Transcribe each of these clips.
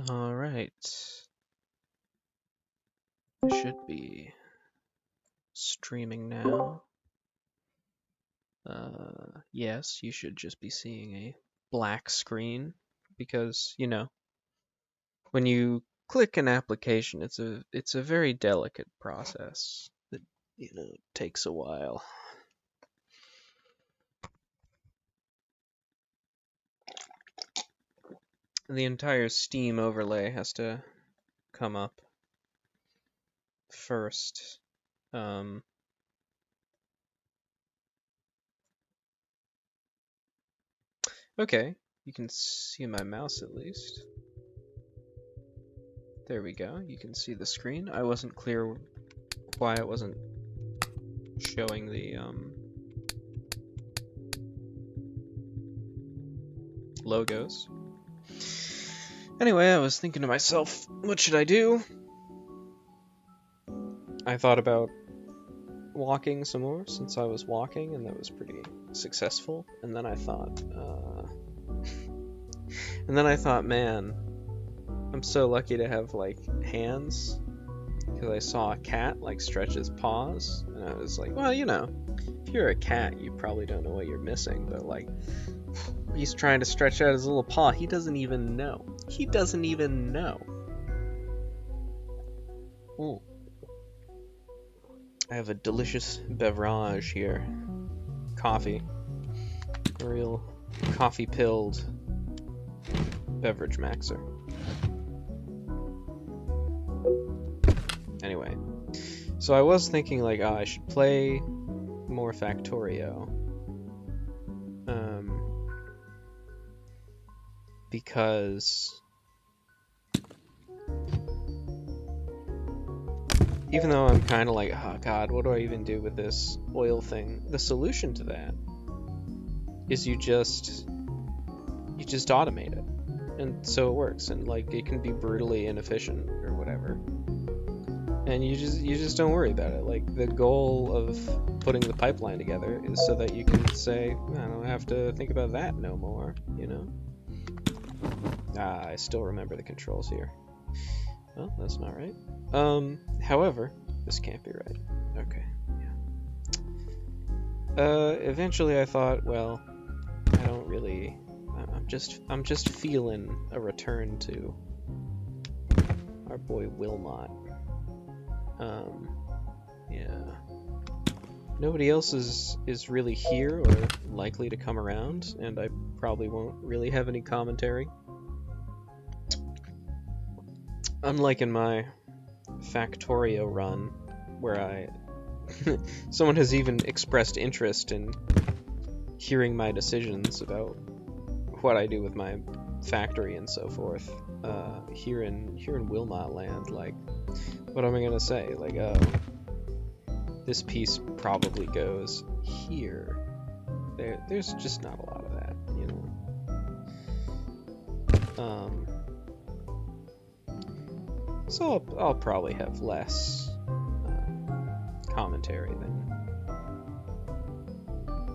Alright. I should be streaming now. Yes, you should just be seeing a black screen because, when you click an application, it's a very delicate process that, takes a while. The entire Steam overlay has to come up first. Okay, you can see my mouse at least. There we go. You can see the screen. I wasn't clear why it wasn't showing the logos. Anyway, I was thinking to myself, what should I do? I thought about walking some more since I was walking, and that was pretty successful. And then I thought, man, I'm so lucky to have like hands, because I saw a cat like stretch his paws, and I was like, well, if you're a cat, you probably don't know what you're missing, but like, he's trying to stretch out his little paw. He doesn't even know. He doesn't even know. Ooh. I have a delicious beverage here. Coffee. A real coffee-pilled beverage maxer. Anyway, so I was thinking like, I should play more Factorio. Because even though I'm kind of like, oh god, what do I even do with this oil thing? The solution to that is you just automate it, and so it works, and like it can be brutally inefficient or whatever, and you just don't worry about it. Like the goal of putting the pipeline together is so that you can say, I don't have to think about that no more, I still remember the controls here. Well, that's not right. However, this can't be right. Okay, yeah. Eventually I thought, well, I don't really... I'm just feeling a return to our boy Wilmot. Yeah. Nobody else is really here or likely to come around, and I probably won't really have any commentary. Unlike in my Factorio run, where someone has even expressed interest in hearing my decisions about what I do with my factory and so forth. Here in Wilmot land, like, what am I gonna say? Like, this piece probably goes here. There's just not a lot of that, So I'll probably have less commentary than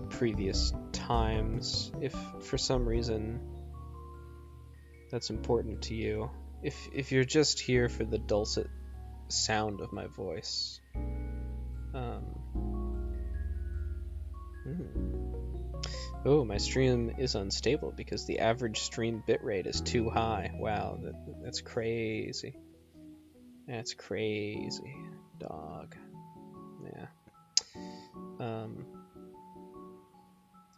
previous times, if for some reason that's important to you. If you're just here for the dulcet sound of my voice. Oh, my stream is unstable because the average stream bitrate is too high. Wow, that's crazy. That's crazy, dog. Yeah.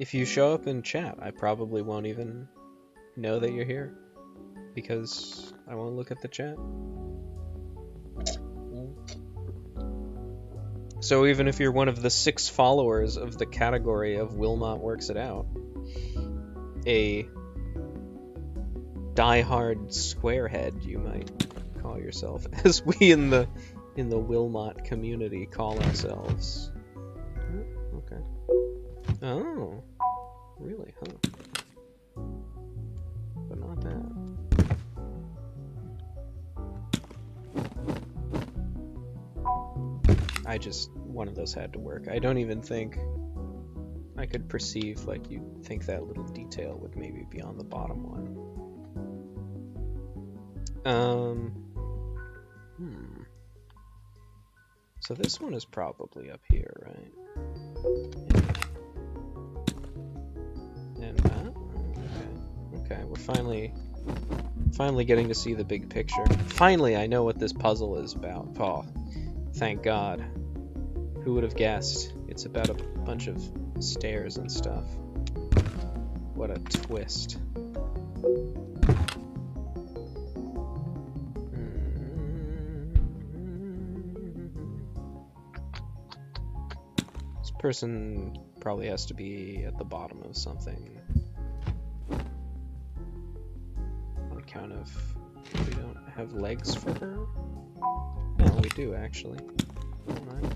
If you show up in chat, I probably won't even know that you're here, because I won't look at the chat. So even if you're one of the 6 followers of the category of Wilmot Works It Out, a diehard squarehead, you might call yourself, as we in the Wilmot community call ourselves. Okay. Oh, really? Huh? But not bad. One of those had to work. I don't even think I could perceive, like, you'd think that little detail would maybe be on the bottom one. Um, So this one is probably up here, right? And that? Okay, we're finally getting to see the big picture. Finally, I know what this puzzle is about. Oh, thank God. Who would have guessed? It's about a bunch of stairs and stuff. What a twist. This person probably has to be at the bottom of something. On account of we don't have legs for her? No, we do actually. Alright.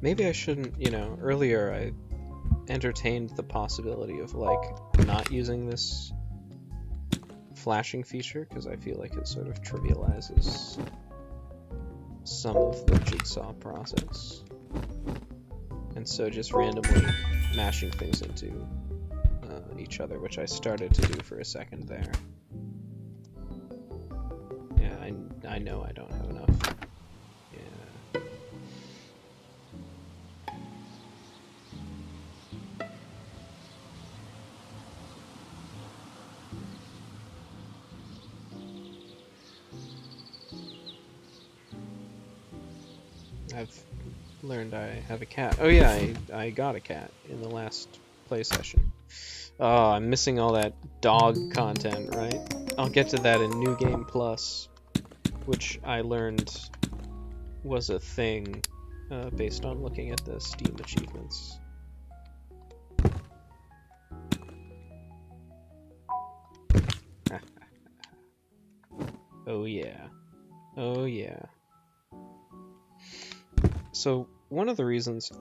Maybe I shouldn't, earlier I entertained the possibility of, like, not using this flashing feature, because I feel like it sort of trivializes some of the jigsaw process. And so just randomly mashing things into each other, which I started to do for a second there. Yeah, I know I don't have enough. Yeah. I've learned I have a cat. Oh yeah, I got a cat in the last play session. Oh, I'm missing all that dog content, right? I'll get to that in New Game Plus, which I learned was a thing based on looking at the Steam achievements. Oh yeah. Oh yeah. So, one of the reasons...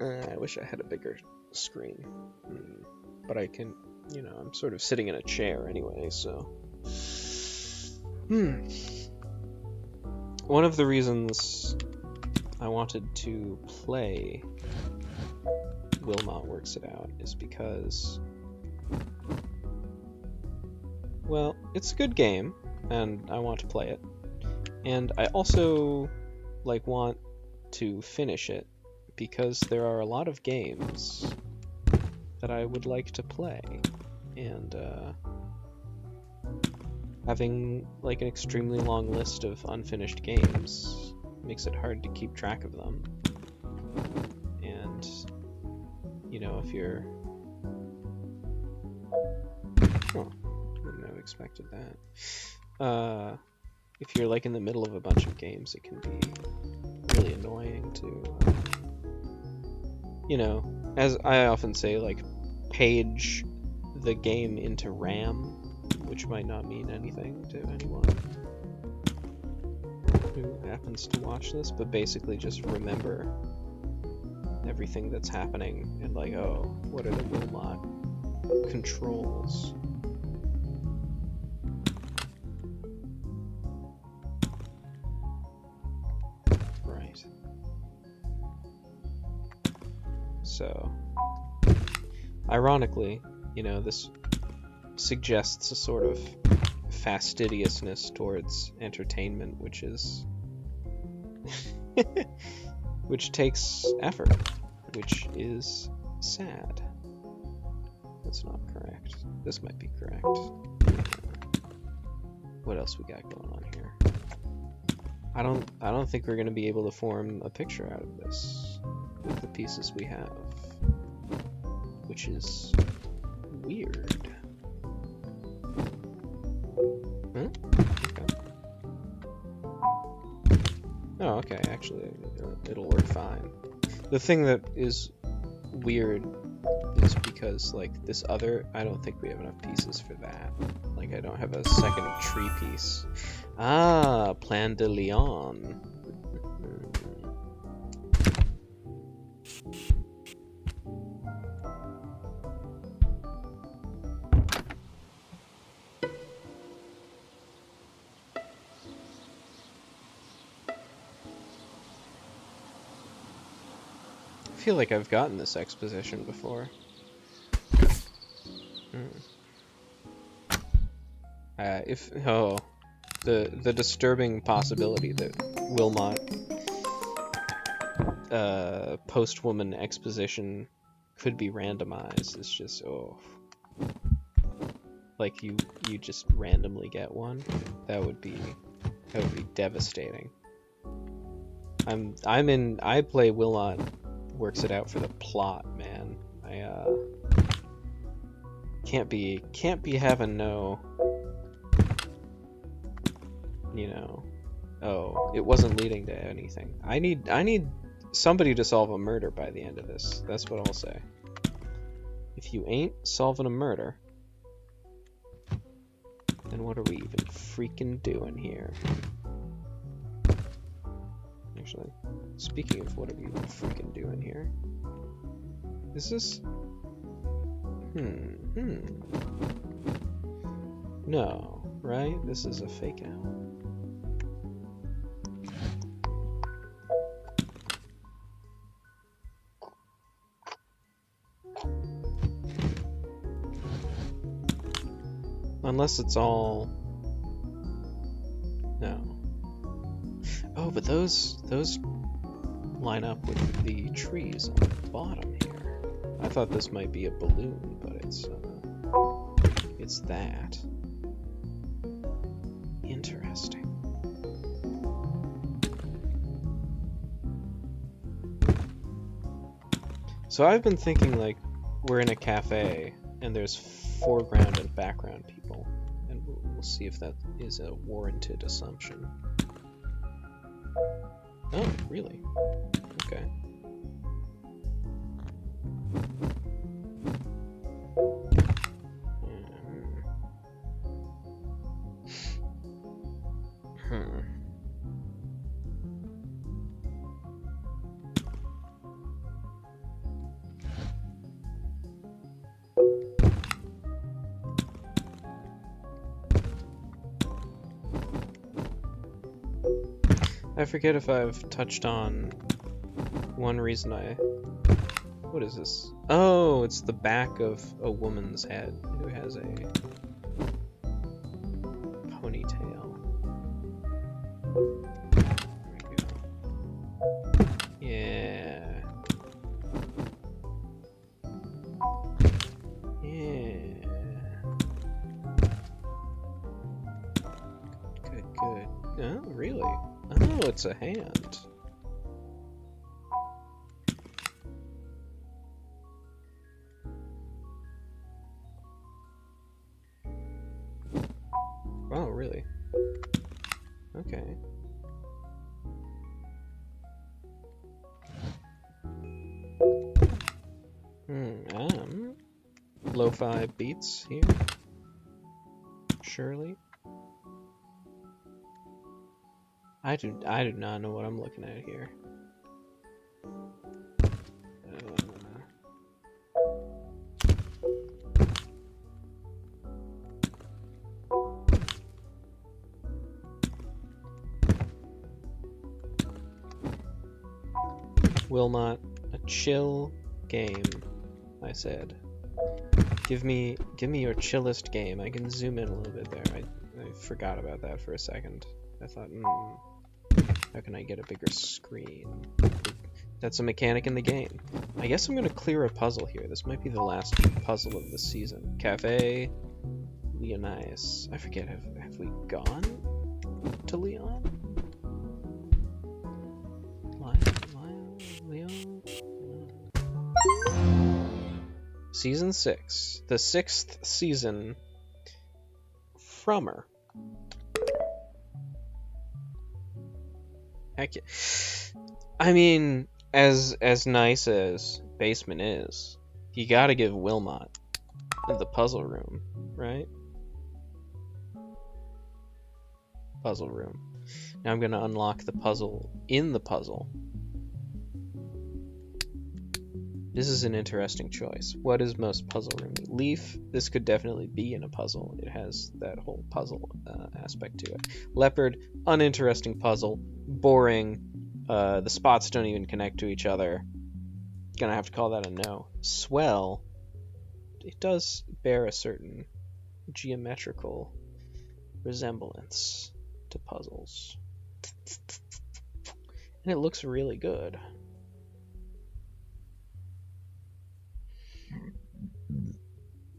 I wish I had a bigger screen. But I can... I'm sort of sitting in a chair anyway, so... One of the reasons I wanted to play Wilmot Works It Out is because... Well, it's a good game, and I want to play it. And I also, want to finish it, because there are a lot of games that I would like to play. And, having, an extremely long list of unfinished games makes it hard to keep track of them. And, if you're... Oh, wouldn't have expected that. If you're, in the middle of a bunch of games, it can be really annoying to, as I often say, page the game into RAM, which might not mean anything to anyone who happens to watch this, but basically just remember everything that's happening and oh, what are the Wilmot controls? Right. So, ironically, this suggests a sort of fastidiousness towards entertainment, which is which takes effort, which is sad. That's not correct. This might be correct. What else we got going on here? I don't think we're gonna be able to form a picture out of this with the pieces we have, which is weird. Huh? Okay. Oh, okay. Actually, it'll work fine. The thing that is weird is because, this other... I don't think we have enough pieces for that. I don't have a second tree piece. Ah, Plan de Leon. feel like I've gotten this exposition before. The disturbing possibility that Wilmot post-woman exposition could be randomized is just like you just randomly get one. That would be devastating. I play Wilmot works it out for the plot, man. I can't be having no, you know, oh, it wasn't leading to anything. I need somebody to solve a murder by the end of this. That's what I'll say. If you ain't solving a murder, then what are we even freaking doing here? Actually, speaking of what are we even freaking doing here? Is this... No, right? This is a fake out. Unless it's all... No. Oh, but those line up with the trees on the bottom here. I thought this might be a balloon, but it's that. Interesting. So I've been thinking, like, we're in a cafe and there's foreground and background people, and we'll see if that is a warranted assumption. Oh, really? Okay. I forget if I've touched on one reason What is this? Oh, it's the back of a woman's head who has a ponytail. There we go. Yeah. Yeah. Good. Oh, really? Oh, it's a hand. Oh, really? Okay. Lo-fi beats here. Surely. I do not know what I'm looking at here. Wilmot, a chill game, I said. Give me your chillest game. I can zoom in a little bit there. I forgot about that for a second. I thought, how can I get a bigger screen? That's a mechanic in the game. I guess I'm gonna clear a puzzle here. This might be the last puzzle of the season. Cafe Leonidas. I forget, have we gone to Leon? Leon? Season 6. The 6th season. Frommer. Heck yeah. I mean, as nice as Basement is, you gotta give Wilmot the puzzle room, right? Puzzle room. Now I'm gonna unlock the puzzle in the puzzle. This is an interesting choice. What is most puzzle roomy? Leaf, this could definitely be in a puzzle. It has that whole puzzle aspect to it. Leopard, uninteresting puzzle. Boring. The spots don't even connect to each other. Gonna have to call that a no. Swell. It does bear a certain geometrical resemblance to puzzles. And it looks really good.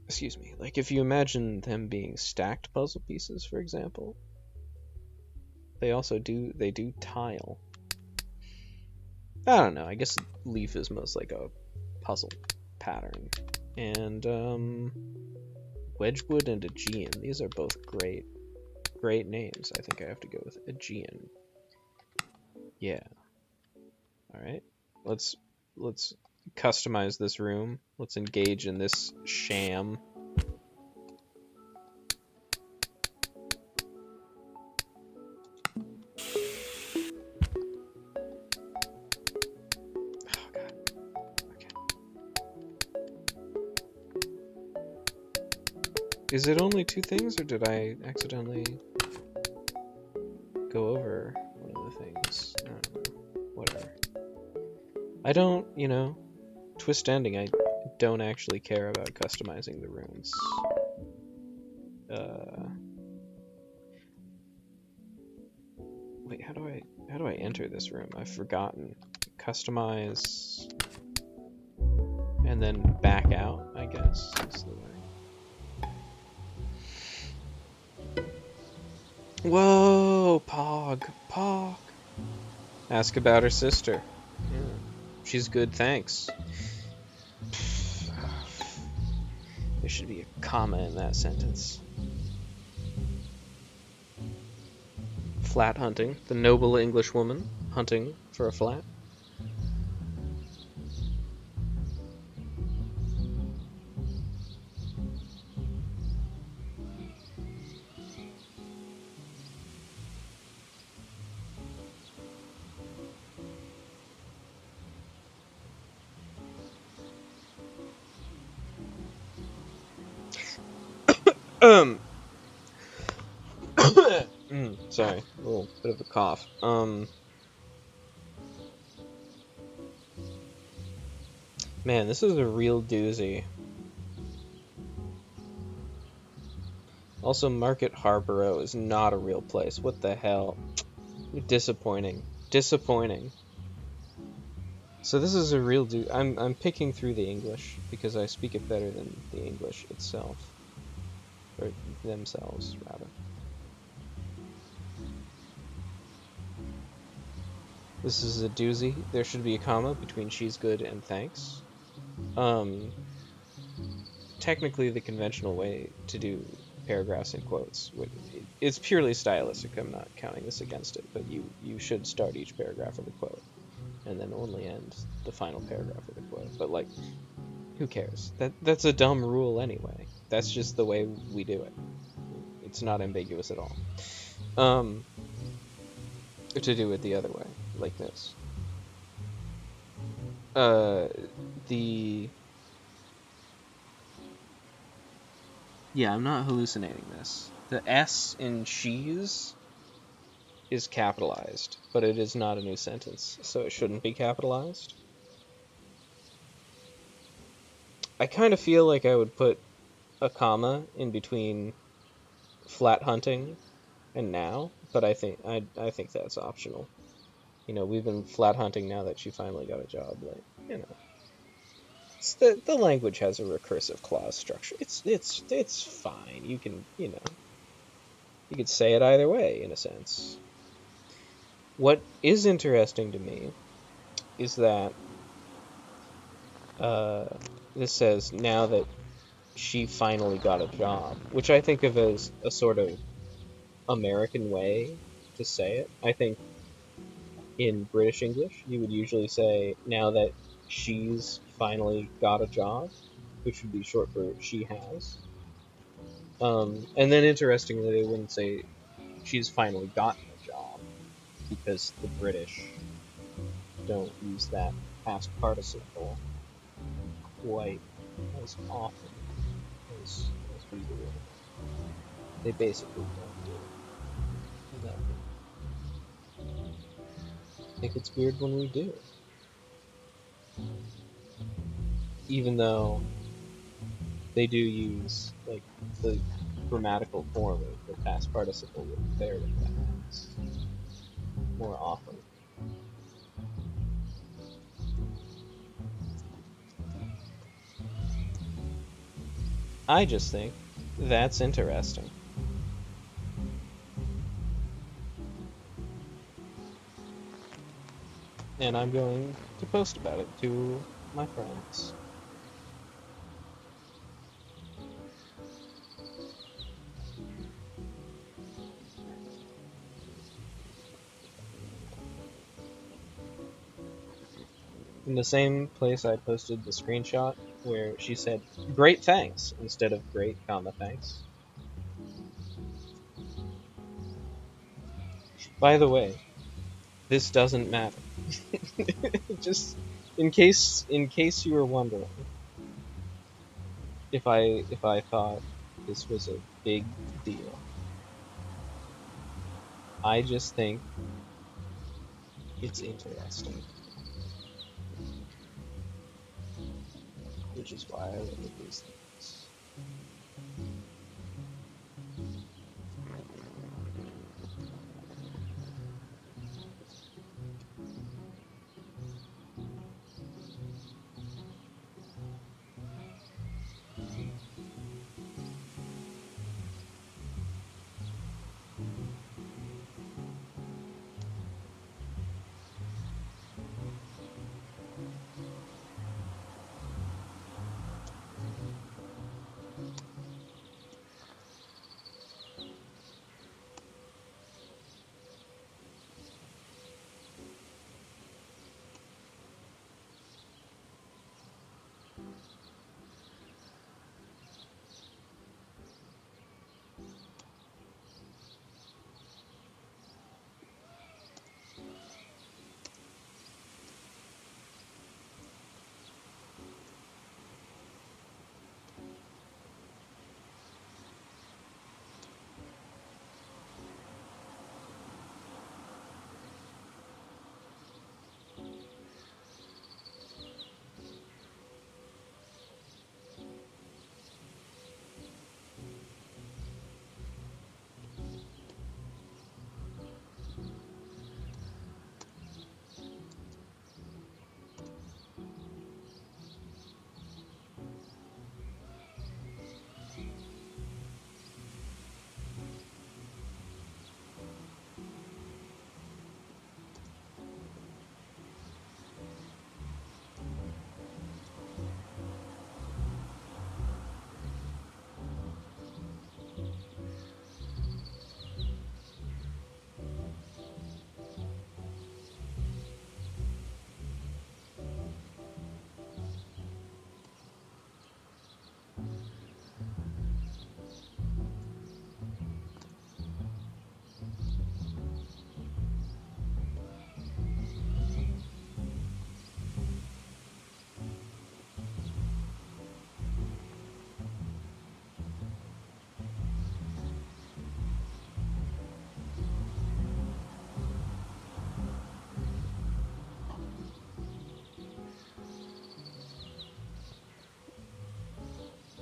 Excuse me. Like if you imagine them being stacked puzzle pieces, for example, they do tile. I don't know. I guess leaf is most like a puzzle pattern. And Wedgwood and Aegean. These are both great names. I think I have to go with Aegean. Yeah. All right. Let's customize this room. Let's engage in this sham. Oh god. Okay. Is it only 2 things, or did I accidentally go over one of the things? I don't know. Whatever. I don't, twist ending, I don't actually care about customizing the rooms. Wait, how do I enter this room? I've forgotten. Customize and then back out, I guess is the way. Whoa, Pog. Ask about her sister. Yeah. She's good, thanks. There should be a comma in that sentence. Flat hunting. The noble Englishwoman hunting for a flat. Sorry, a little bit of a cough. Man, this is a real doozy. Also, Market Harborough is not a real place. What the hell? Disappointing. So this is a real I'm picking through the English because I speak it better than the English itself. Or themselves, rather. This is a doozy. There should be a comma between she's good and thanks. Technically the conventional way to do paragraphs in quotes. It's purely stylistic. I'm not counting this against it, but you should start each paragraph with a quote and then only end the final paragraph with a quote. But like, who cares? That's a dumb rule anyway. That's just the way we do it. It's not ambiguous at all. To do it the other way, like this. Yeah, I'm not hallucinating this. The S in she's is capitalized, but it is not a new sentence, so it shouldn't be capitalized. I kind of feel like I would put a comma in between flat hunting and now, but I think that's optional. We've been flat hunting now that she finally got a job. Like, it's the language has a recursive clause structure. It's fine. You can you could say it either way in a sense. What is interesting to me is that this says now that she finally got a job, which I think of as a sort of American way to say it. I think in British English, you would usually say now that she's finally got a job, which would be short for she has. And then interestingly, they wouldn't say she's finally gotten a job because the British don't use that past participle quite as often as we do. They basically don't do it. I think it's weird when we do. even though they do use like the grammatical form of the past participle with there with that tense more often. I just think that's interesting. And I'm going to post about it to my friends. In the same place I posted the screenshot where she said, "Great thanks," instead of "great, comma, thanks." By the way, this doesn't matter. Just in case you were wondering if I thought this was a big deal. I just think it's interesting, which is why I look at these things.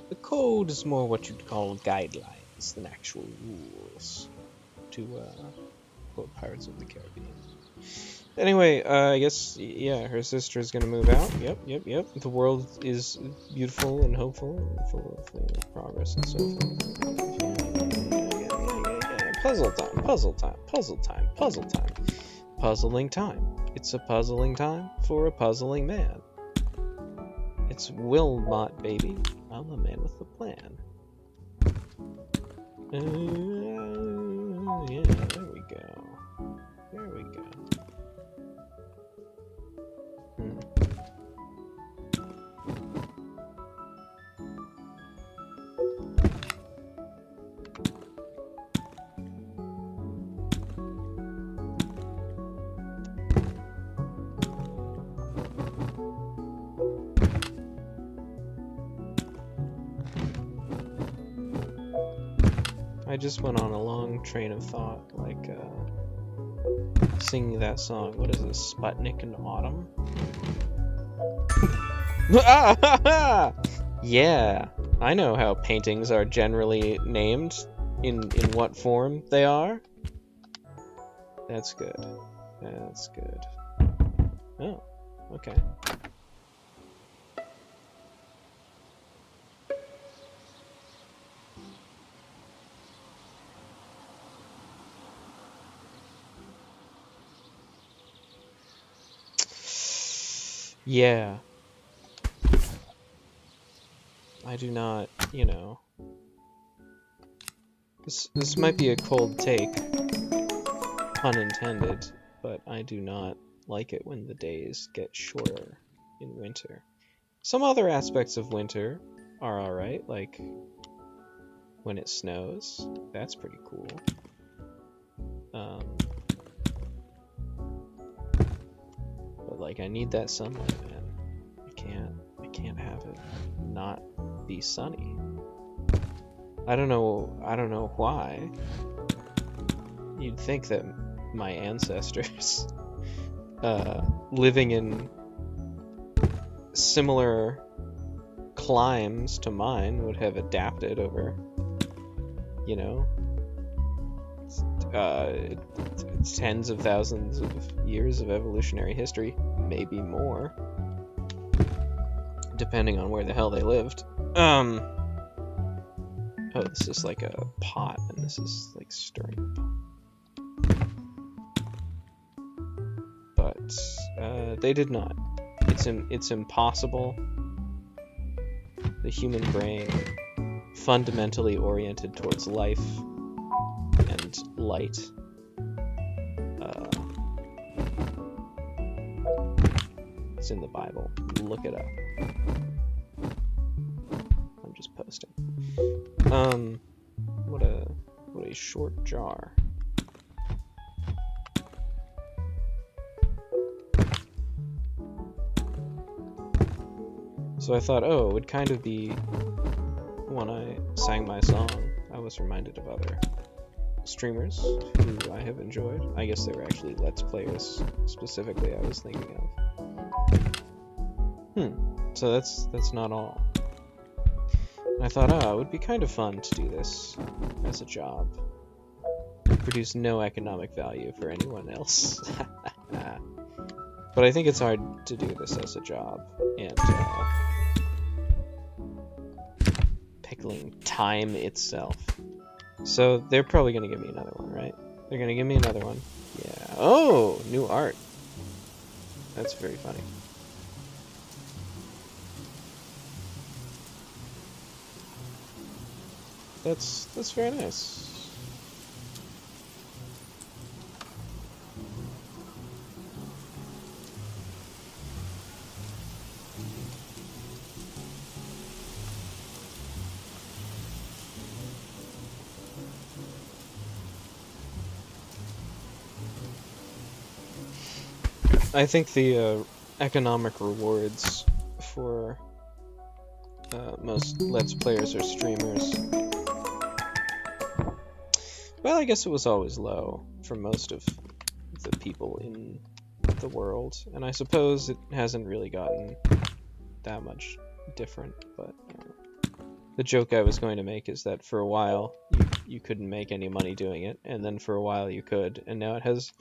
The code is more what you'd call guidelines than actual rules, to quote Pirates of the Caribbean. Anyway, I guess, yeah, her sister's gonna move out. Yep. The world is beautiful and hopeful and full of progress and so forth. Yeah. Puzzle time. Puzzling time. It's a puzzling time for a puzzling man. It's Wilmot, baby. I'm the man with the plan. Yeah, there we go. I just went on a long train of thought, like singing that song. What is this, Sputnik in Autumn? Yeah, I know how paintings are generally named, in what form they are. That's good. That's good. Oh, okay. Yeah, I do not, this might be a cold take, pun intended, but I do not like it when the days get shorter in winter. Some other aspects of winter are alright, like when it snows. That's pretty cool. But like, I need that sunlight, man. I can't have it not be sunny. I don't know why. You'd think that my ancestors, living in similar climes to mine, would have adapted over, you know, tens of thousands of years of evolutionary history, maybe more, depending on where the hell they lived. Oh, this is like a pot, and this is like stirring. But they did not. It's impossible. The human brain, fundamentally oriented towards life and light, it's in the Bible. Look it up. I'm just posting. What a short jar. So I thought, oh, it would kind of be, when I sang my song, I was reminded of other streamers who I have enjoyed. I guess they were actually Let's Players specifically I was thinking of. So that's not all. And I thought, oh, it would be kind of fun to do this as a job. Produce no economic value for anyone else. But I think it's hard to do this as a job, and pickling time itself. So they're probably going to give me another one, right? They're going to give me another one. Yeah. Oh, new art. That's very funny. That's very nice. I think the economic rewards for most Let's Players or streamers, well, I guess it was always low for most of the people in the world, and I suppose it hasn't really gotten that much different, but the joke I was going to make is that for a while you couldn't make any money doing it, and then for a while you could, and now it has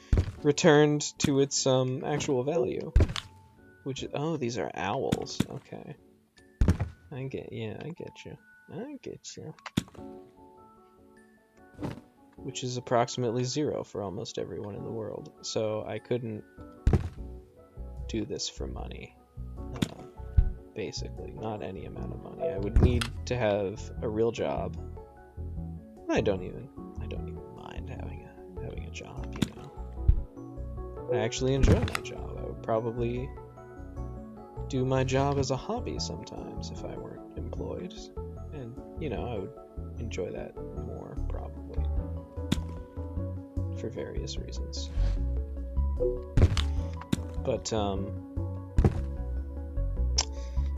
returned to its actual value. Which, oh, these are owls. Okay. I get you. Which is approximately 0 for almost everyone in the world. So I couldn't do this for money. Basically, not any amount of money. I would need to have a real job. I don't even mind having a job, you know. I actually enjoy my job. I would probably do my job as a hobby sometimes if I weren't employed. And, you know, I would enjoy that more, probably. For various reasons. But,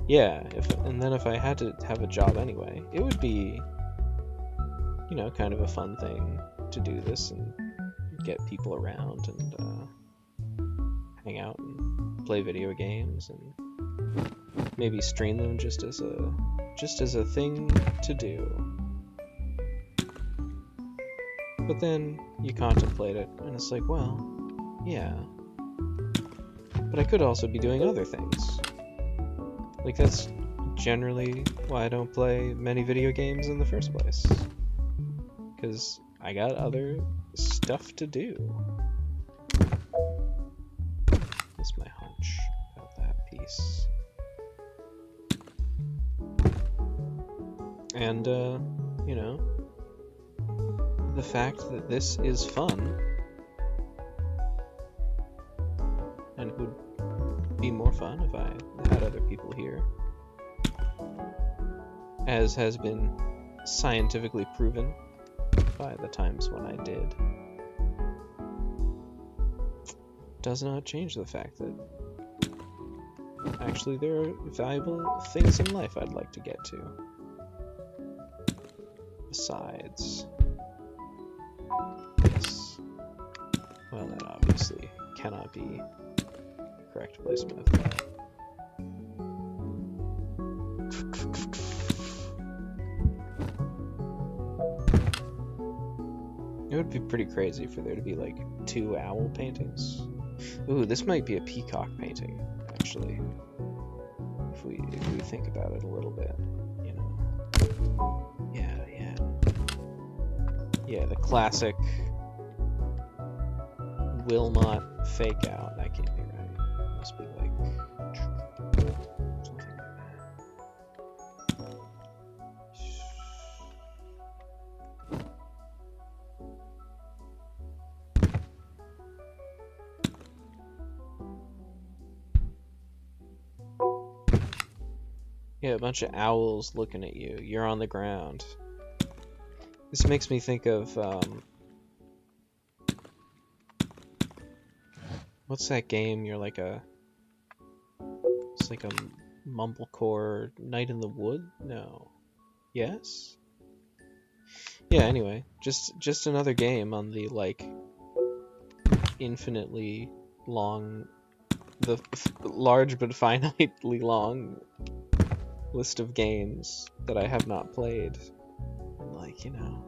yeah, if I had to have a job anyway, it would be, you know, kind of a fun thing to do this and get people around and hang out and play video games and maybe stream them just as a thing to do. But then you contemplate it, and it's like, well, yeah. But I could also be doing other things. Like, that's generally why I don't play many video games in the first place. Because I got other stuff to do. That's my hunch about that piece. And, you know, the fact that this is fun and would be more fun if I had other people here, as has been scientifically proven by the times when I did, does not change the fact that actually there are valuable things in life I'd like to get to. Besides this. Well, that obviously cannot be the correct placement of that. It would be pretty crazy for there to be like 2 owl paintings. Ooh, this might be a peacock painting, actually. If we think about it a little bit, you know. Yeah, the classic Wilmot fake out. That can't be right. It must be like something like that. Yeah, a bunch of owls looking at you. You're on the ground. This makes me think of, what's that game? You're like it's like a mumblecore Night in the Wood? No. Yes? Yeah, anyway, just another game on the, like, infinitely long, the large but finitely long list of games that I have not played. Like, you know,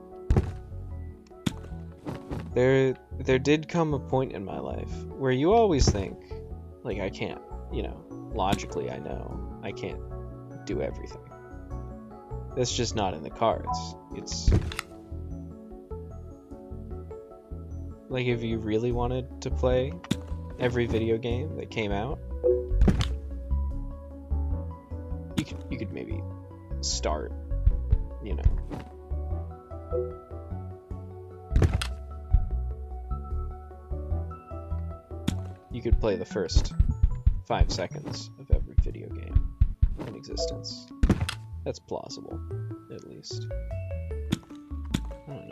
there did come a point in my life where you always think, like, I can't, you know, logically I know I can't do everything. That's just not in the cards. It's like, if you really wanted to play every video game that came out, you could maybe start, you know. You could play the first 5 seconds of every video game in existence. That's plausible, at least. I don't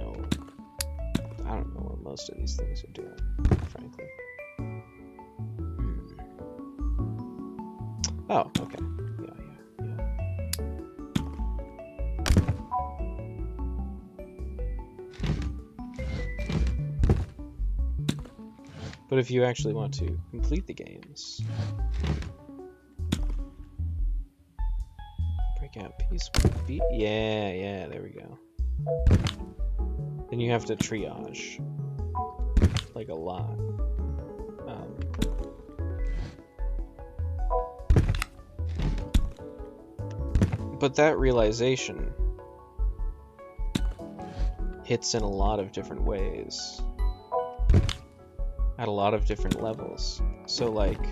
know what most of these things are doing, frankly. Oh, okay. Yeah. But if you actually want to complete the games, break out piece beat. Yeah, there we go. Then you have to triage, like, a lot. But that realization hits in a lot of different ways, at a lot of different levels. So, like,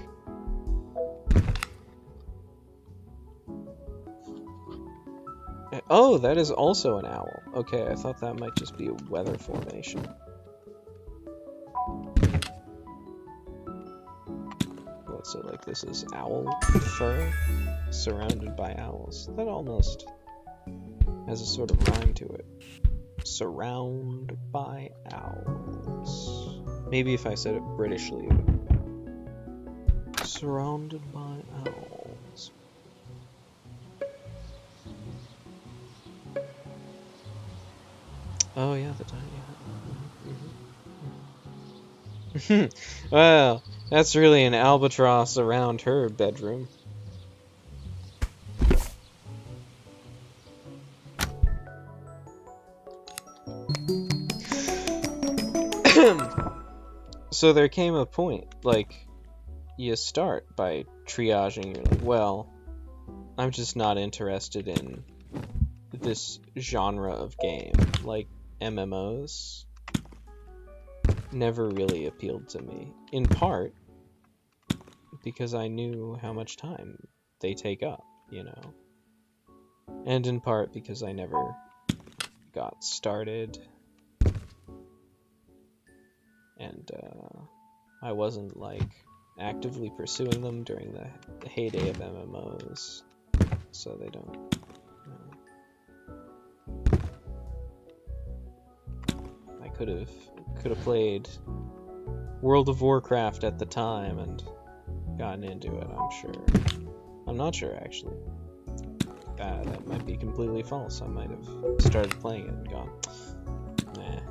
oh, that is also an owl. Okay, I thought that might just be a weather formation. What, so, like, this is owl fur surrounded by owls. That almost has a sort of rhyme to it. Surrounded by owls. Maybe if I said it Britishly, it would be surrounded by owls. Oh yeah, the tiny. Well, That's really an albatross around her bedroom. So there came a point, like, you start by triaging. You're like, well, I'm just not interested in this genre of game. Like, MMOs never really appealed to me. In part because I knew how much time they take up, you know. And in part because I never got started. And I wasn't, like, actively pursuing them during the heyday of MMOs. So they don't, you know. I could have played World of Warcraft at the time and gotten into it, I'm sure. I'm not sure, actually. That might be completely false. I might have started playing it and gone, nah.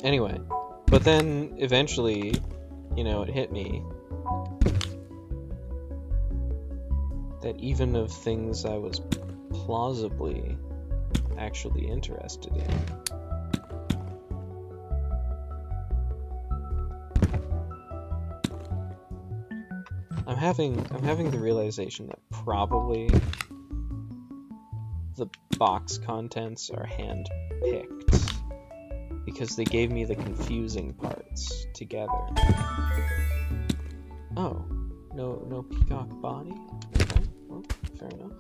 Anyway, but then eventually, you know, it hit me that even of things I was plausibly actually interested in, I'm having the realization that probably the box contents are hand-picked because they gave me the confusing parts together. Oh, no peacock body? Okay, well, fair enough.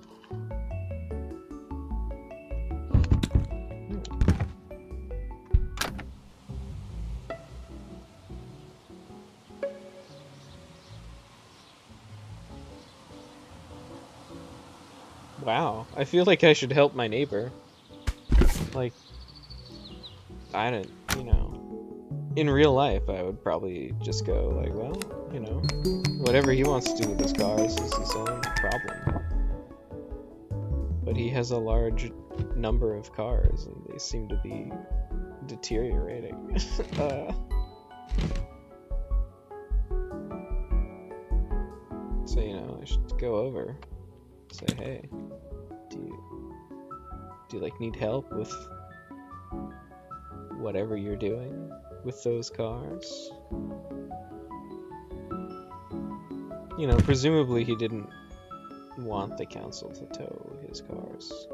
Wow, I feel like I should help my neighbor. Like, I don't, you know, in real life I would probably just go like, well, you know, whatever he wants to do with his cars is his own problem. But he has a large number of cars and they seem to be deteriorating. So, you know, I should go over, say, hey, do you like need help with whatever you're doing with those cars? You know, presumably he didn't want the council to tow his cars.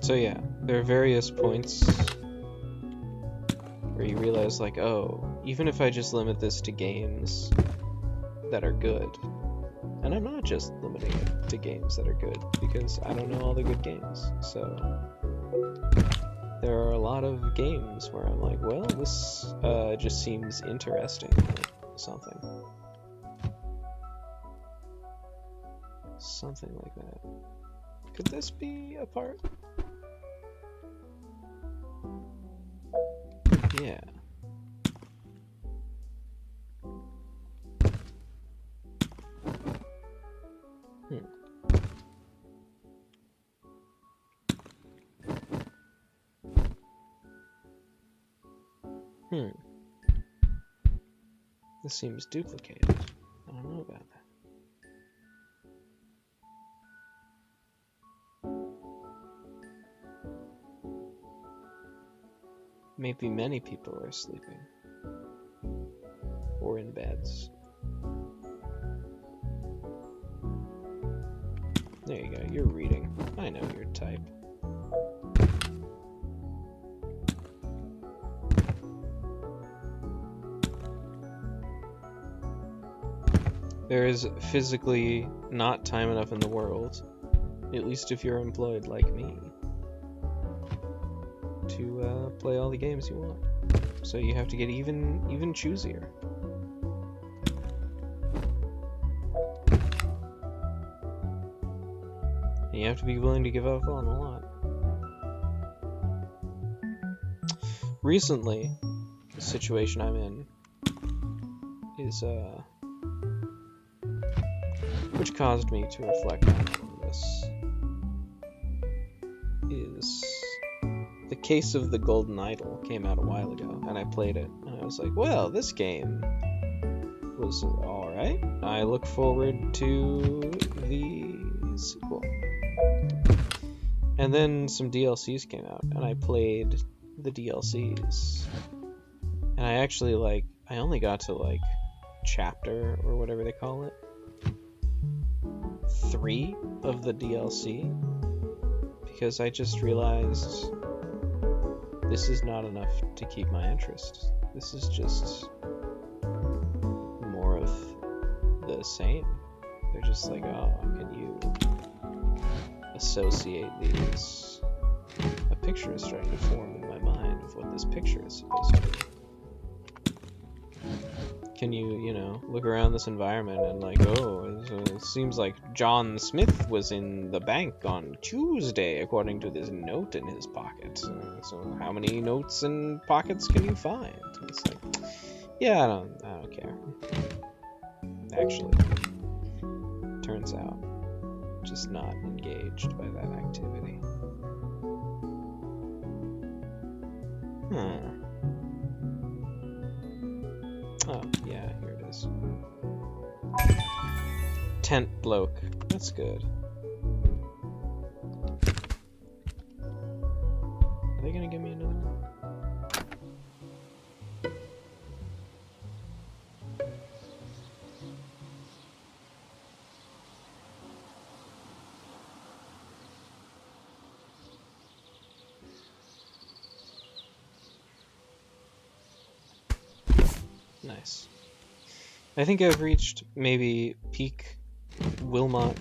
So yeah, there are various points where you realize, like, oh, even if I just limit this to games that are good, and I'm not just limiting it to games that are good, because I don't know all the good games, so there are a lot of games where I'm like, well, this just seems interesting or something. Something like that. Could this be a part? Yeah. This seems duplicated. I don't know about that. Maybe many people are sleeping. Or in beds. There you go, you're reading. I know your type. There is physically not time enough in the world, at least if you're employed like me, to play all the games you want. So you have to get even choosier. And you have to be willing to give up on a lot. Recently, the situation I'm in is which caused me to reflect on all of this, is the Case of the Golden Idol came out a while ago, and I played it, and I was like, well, this game was alright. I look forward to the sequel. And then some DLCs came out, and I played the DLCs. And I actually, I only got to, chapter, or whatever they call it, 3 of the DLC, because I just realized this is not enough to keep my interest. This is just more of the same. They're just like, oh, can you associate these? A picture is starting to form in my mind of what this picture is supposed to be. Can you, look around this environment and it seems like John Smith was in the bank on Tuesday, according to this note in his pocket. So how many notes and pockets can you find? It's like, yeah, I don't care. Actually, turns out, just not engaged by that activity. Oh, yeah, here it is. Tent bloke. That's good. Are they gonna give me another one? Nice. I think I've reached maybe peak Wilmot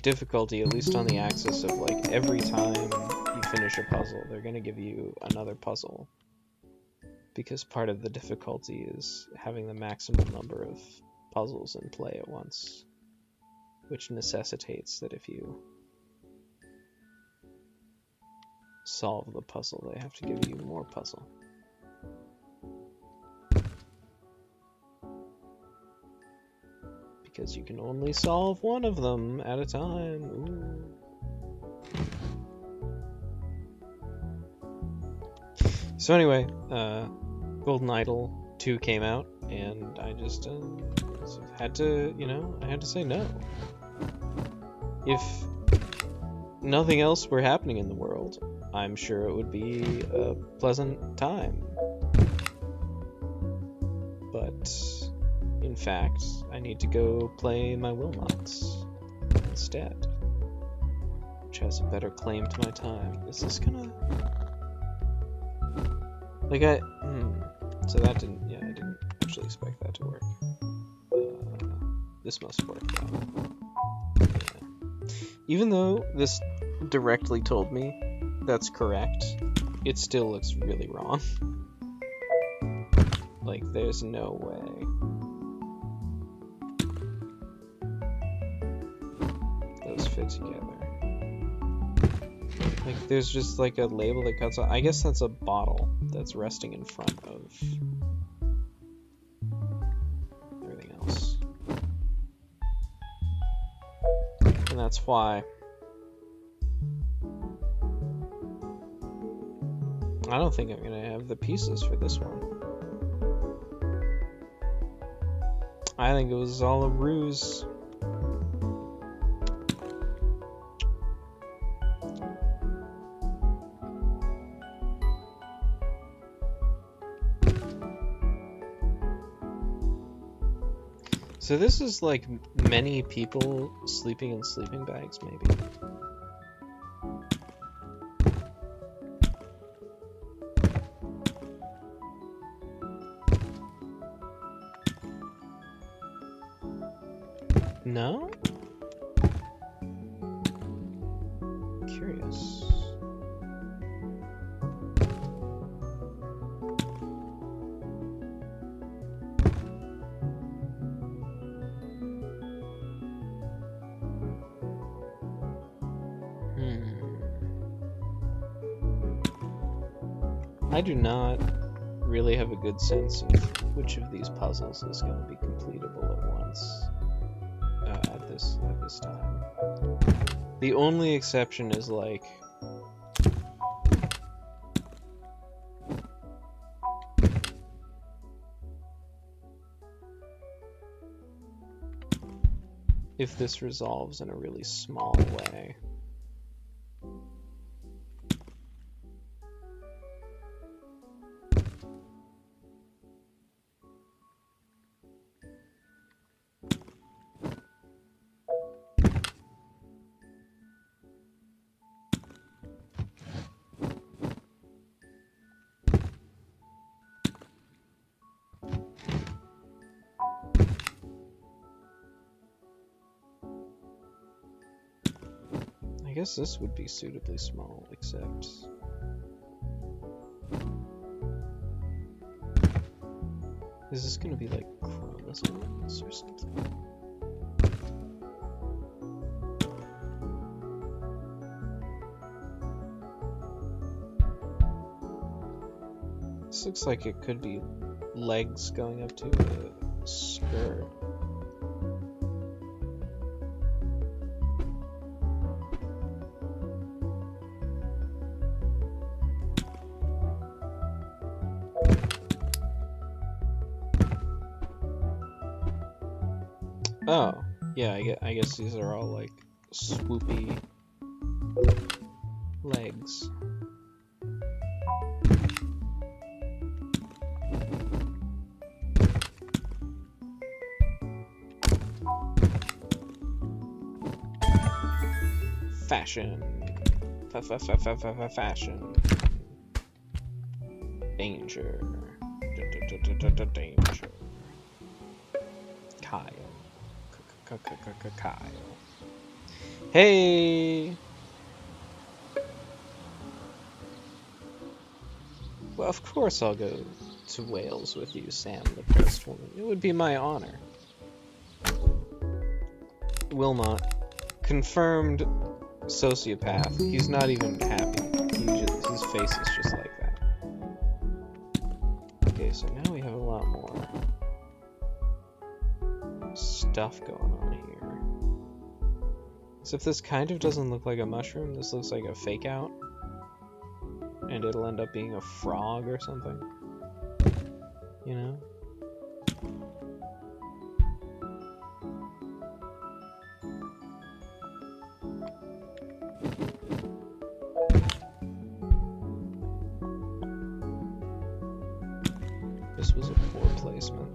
difficulty, at least on the axis of every time you finish a puzzle, they're going to give you another puzzle. Because part of the difficulty is having the maximum number of puzzles in play at once, which necessitates that if you solve the puzzle, they have to give you more puzzle. Because you can only solve one of them at a time. Ooh. So anyway, Golden Idol 2 came out, and I just had to, I had to say no. If nothing else were happening in the world, I'm sure it would be a pleasant time. But in fact, I need to go play my Wilmots instead, which has a better claim to my time. Is this gonna... So that didn't... Yeah, I didn't actually expect that to work. This must work now. Yeah. Even though this directly told me that's correct, it still looks really wrong. There's no way. Those fit together. There's just a label that cuts off. I guess that's a bottle that's resting in front of everything else. And that's why I don't think I'm gonna have the pieces for this one. I think it was all a ruse. So this is many people sleeping in sleeping bags, maybe. No? Curious. I do not really have a good sense of which of these puzzles is going to be completable at once. at this time. The only exception is like if this resolves in a really small way. I guess this would be suitably small, except... Is this gonna be like chromosomes or something? This looks like it could be legs going up to a skirt. Oh, yeah, I guess these are all like swoopy legs. Fashion. Fashion. Danger. Danger. Kyle. Kyle. Hey! Well, of course I'll go to Wales with you, Sam, the pressed woman. It would be my honor. Wilmot. Confirmed sociopath. He's not even happy. His face is just like that. Okay, so now we have a lot more stuff going on here. Except this kind of doesn't look like a mushroom. This looks like a fake out. And it'll end up being a frog or something. You know? This was a poor placement.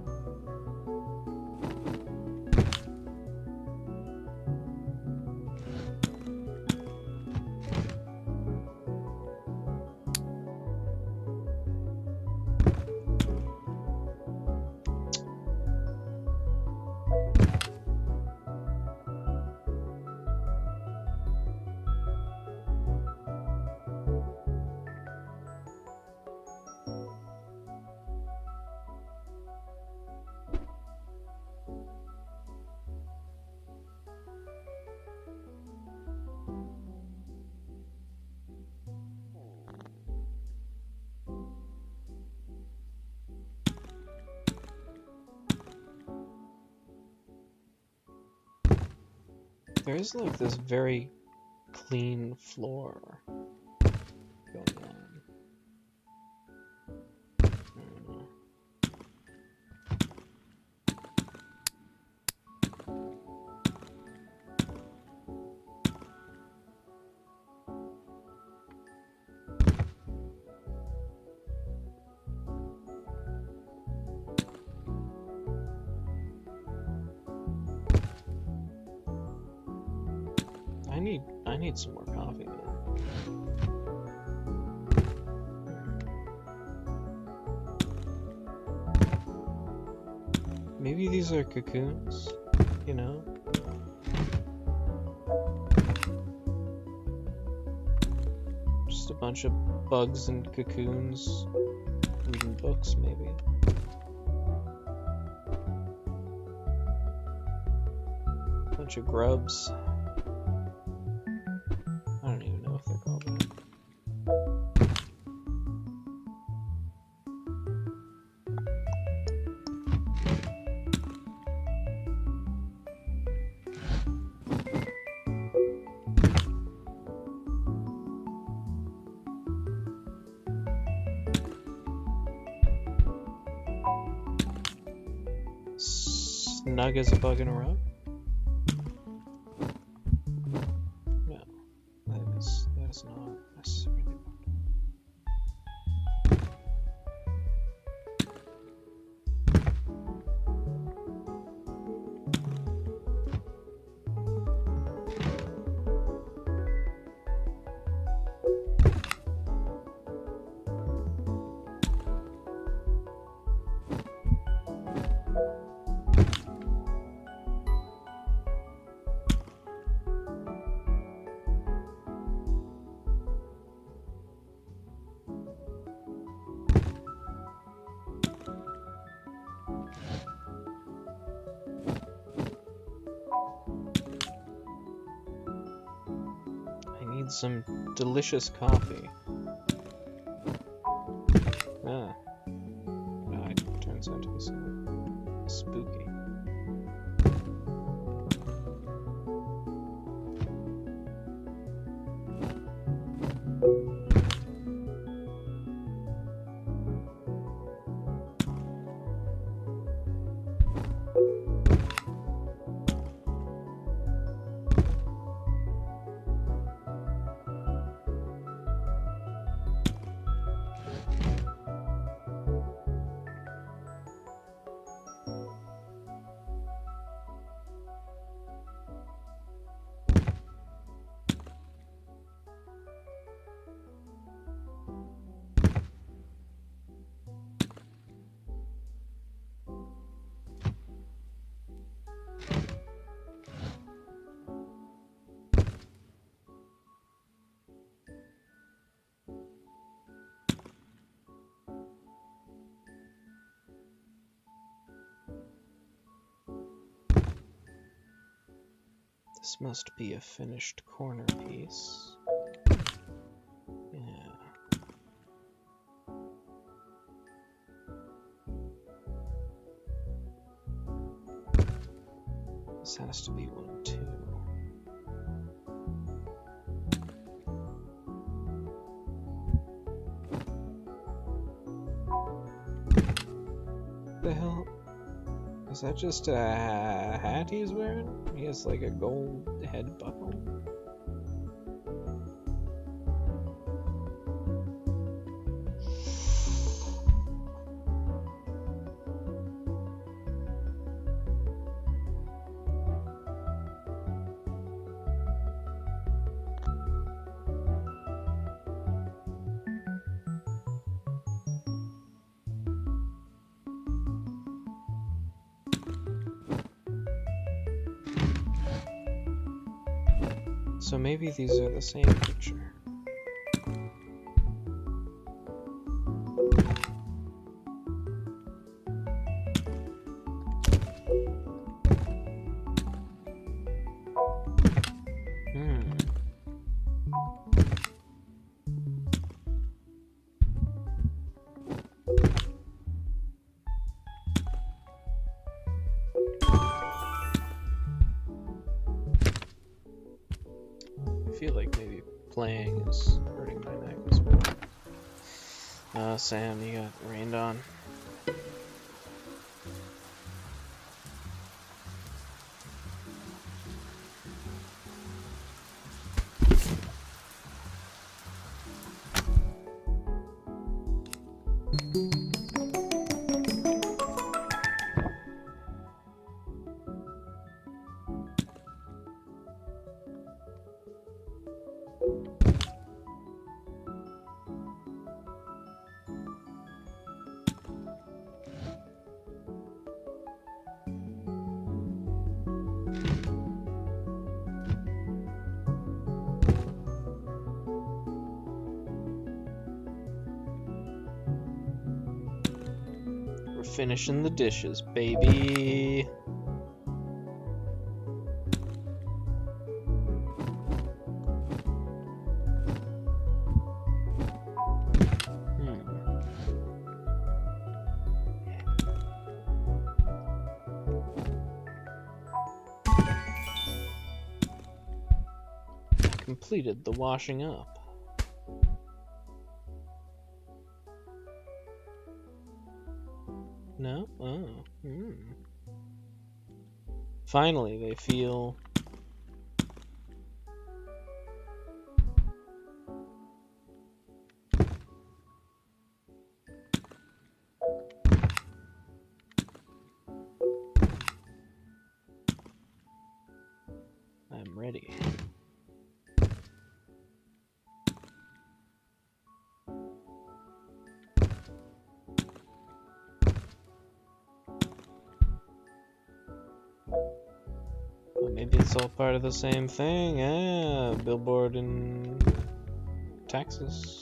There's like this very clean floor going on. I need some more coffee, man. Maybe these are cocoons, you know? Just a bunch of bugs and cocoons reading books, maybe. Bunch of grubs. I don't even know if they're called that. snug as a bug in a rug? No, that is not necessarily. Some delicious coffee. Ah. It turns out to be something spooky. This must be a finished corner piece. Yeah. This has to be one too. The hell? Is that just a hat he's wearing? He has like a gold head buckle. So maybe these are the same picture. I feel like maybe playing is hurting my neck as well. Sam, you got rained on. We're finishing the dishes, baby. Completed the washing up. No? Oh. Finally, they feel I'm ready. Well, maybe it's all part of the same thing. Billboard in Texas.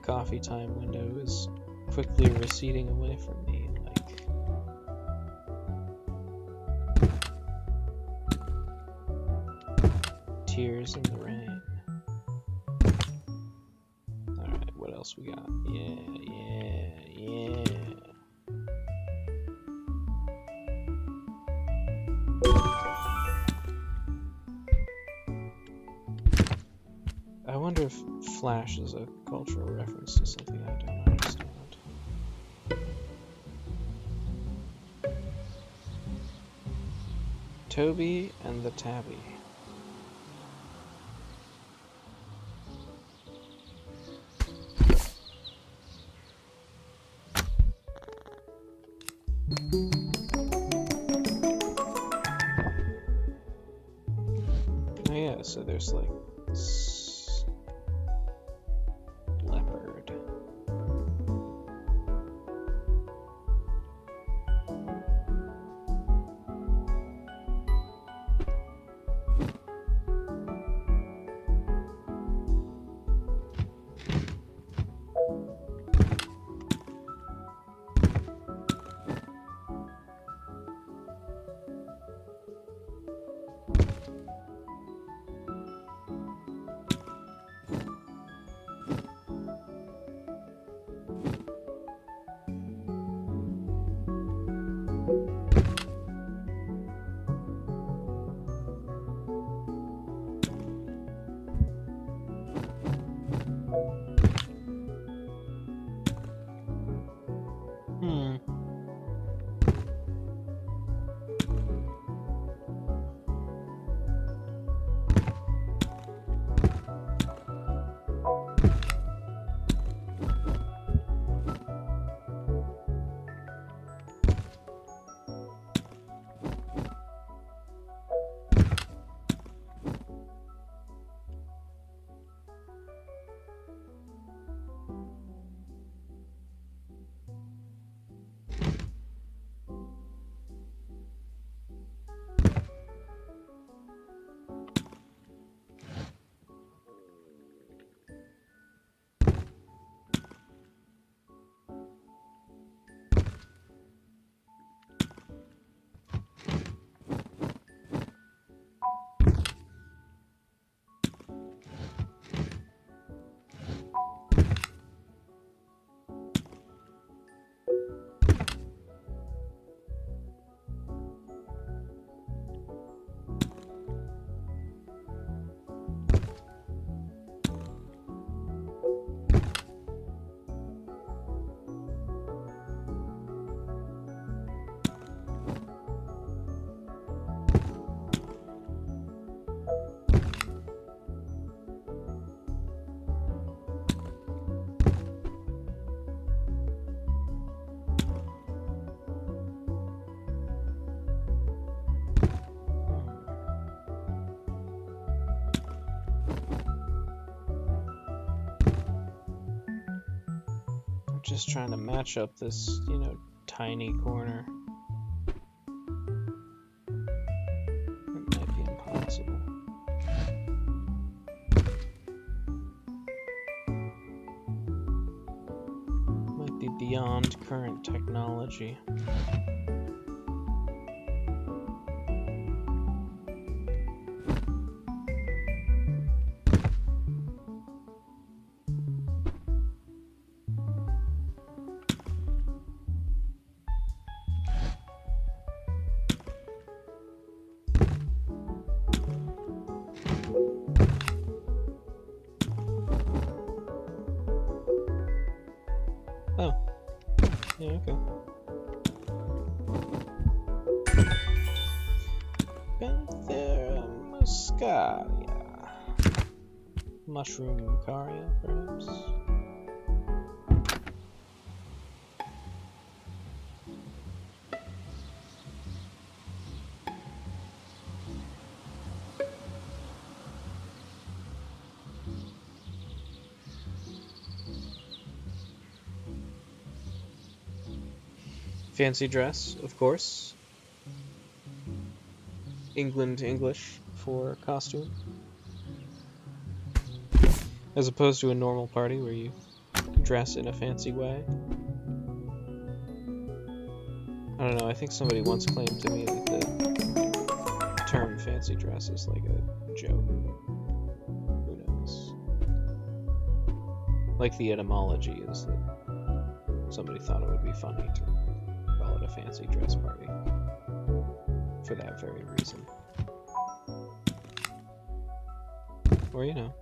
Coffee time window is quickly receding away from me, like tears in the rain. Alright, what else we got? Yeah. I wonder if Flash is a cultural reference to something I don't understand. Toby and the Tabby. Oh yeah, so there's like this leopard. Just trying to match up this, tiny corner. It might be impossible. Might be beyond current technology. Panthera muscaria. Mushroom caria, perhaps? Fancy dress, of course. England English for costume. As opposed to a normal party where you dress in a fancy way. I don't know, I think somebody once claimed to me that the term fancy dress is like a joke. Who knows? Like the etymology is that somebody thought it would be funny to call it a fancy dress party. For that very reason. Or, you know,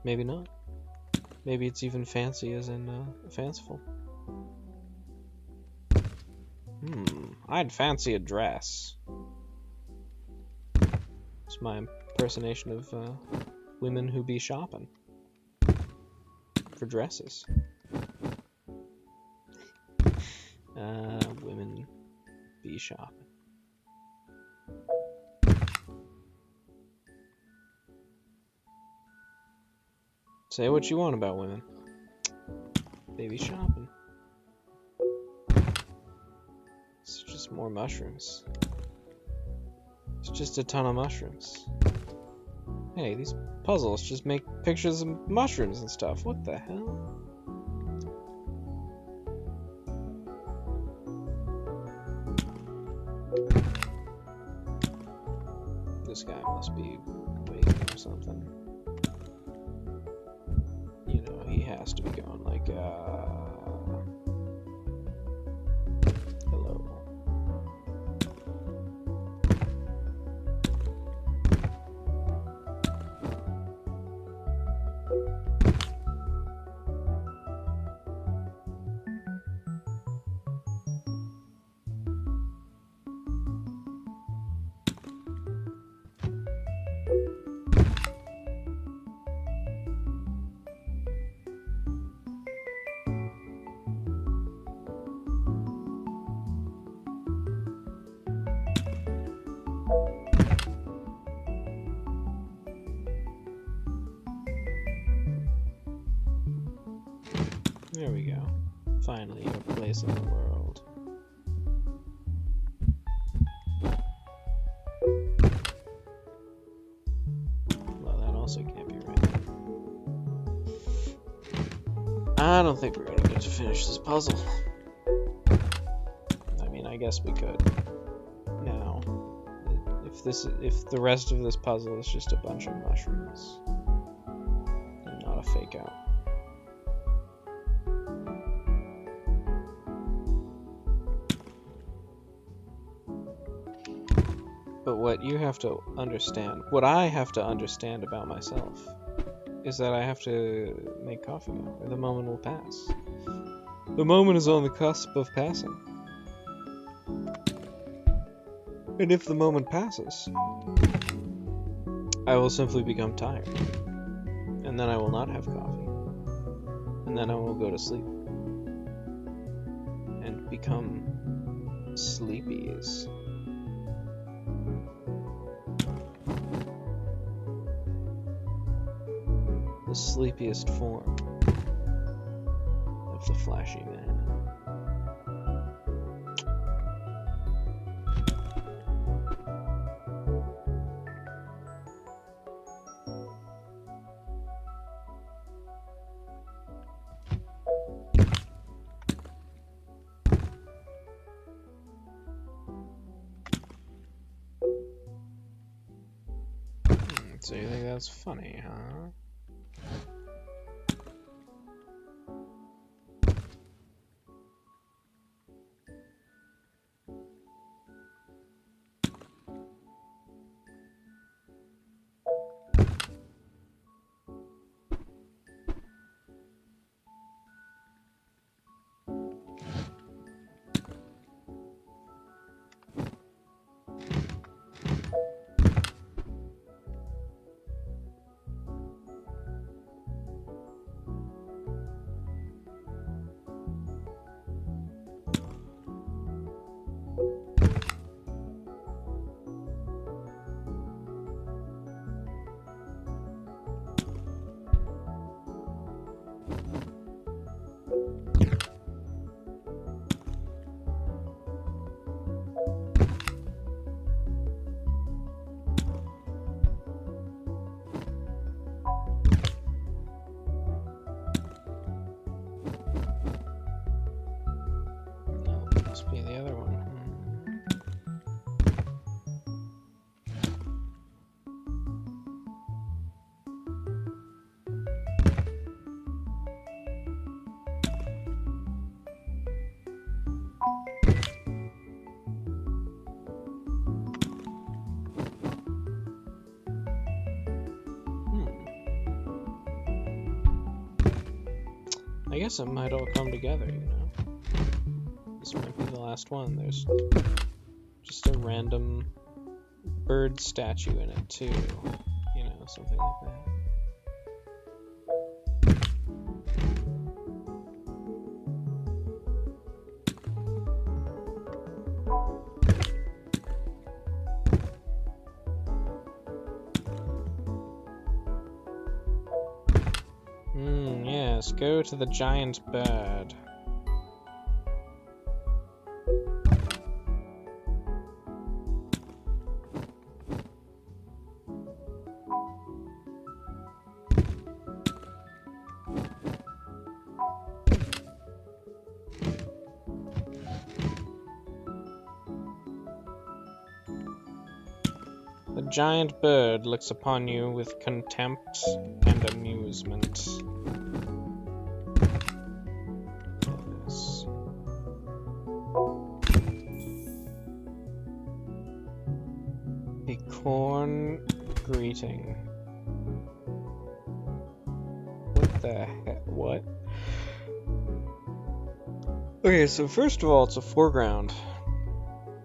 maybe not. Maybe it's even fancy as in fanciful. I'd fancy a dress. It's my impersonation of women who be shopping for dresses. Women be shopping. Say what you want about women. They be shopping. It's just more mushrooms. It's just a ton of mushrooms. Hey, these puzzles just make pictures of mushrooms and stuff. What the hell? This guy must be waiting or something. You know, he has to be going like, hello. There we go. Finally, your place in the world. Well, that also can't be right. I don't think we're gonna get to finish this puzzle. I mean, I guess we could. Now, if the rest of this puzzle is just a bunch of mushrooms and not a fake out. But what you have to understand, what I have to understand about myself, is that I have to make coffee now, or the moment will pass. The moment is on the cusp of passing. And if the moment passes, I will simply become tired. And then I will not have coffee. And then I will go to sleep. And become sleepies. The sleepiest form of the flashy man. So you think that's funny, huh? Must be the other one. I guess it might all come together, you know. This might be the last one. There's just a random bird statue in it, too. You know, something like that. Yes, go to the giant bird. The giant bird looks upon you with contempt and amusement. Yes. A corn greeting. What the heck? What? Okay, so first of all, it's a foreground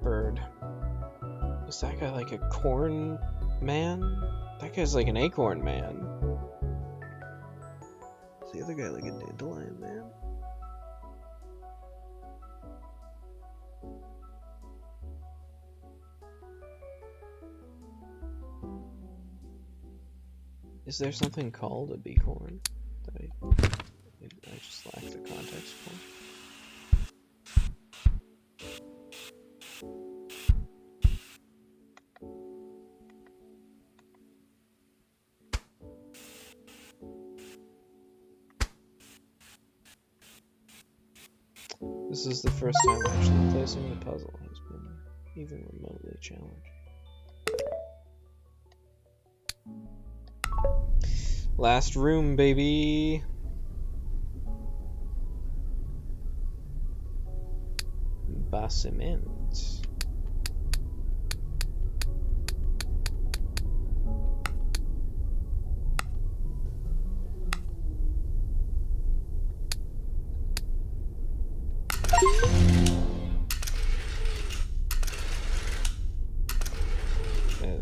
bird. Is that guy like a corn man? That guy's like an acorn man. Is the other guy like a dandelion man? Is there something called a beacorn that I just lack the context for? This is the first time actually placing the puzzle has been even remotely challenged. Last room, baby! Basement.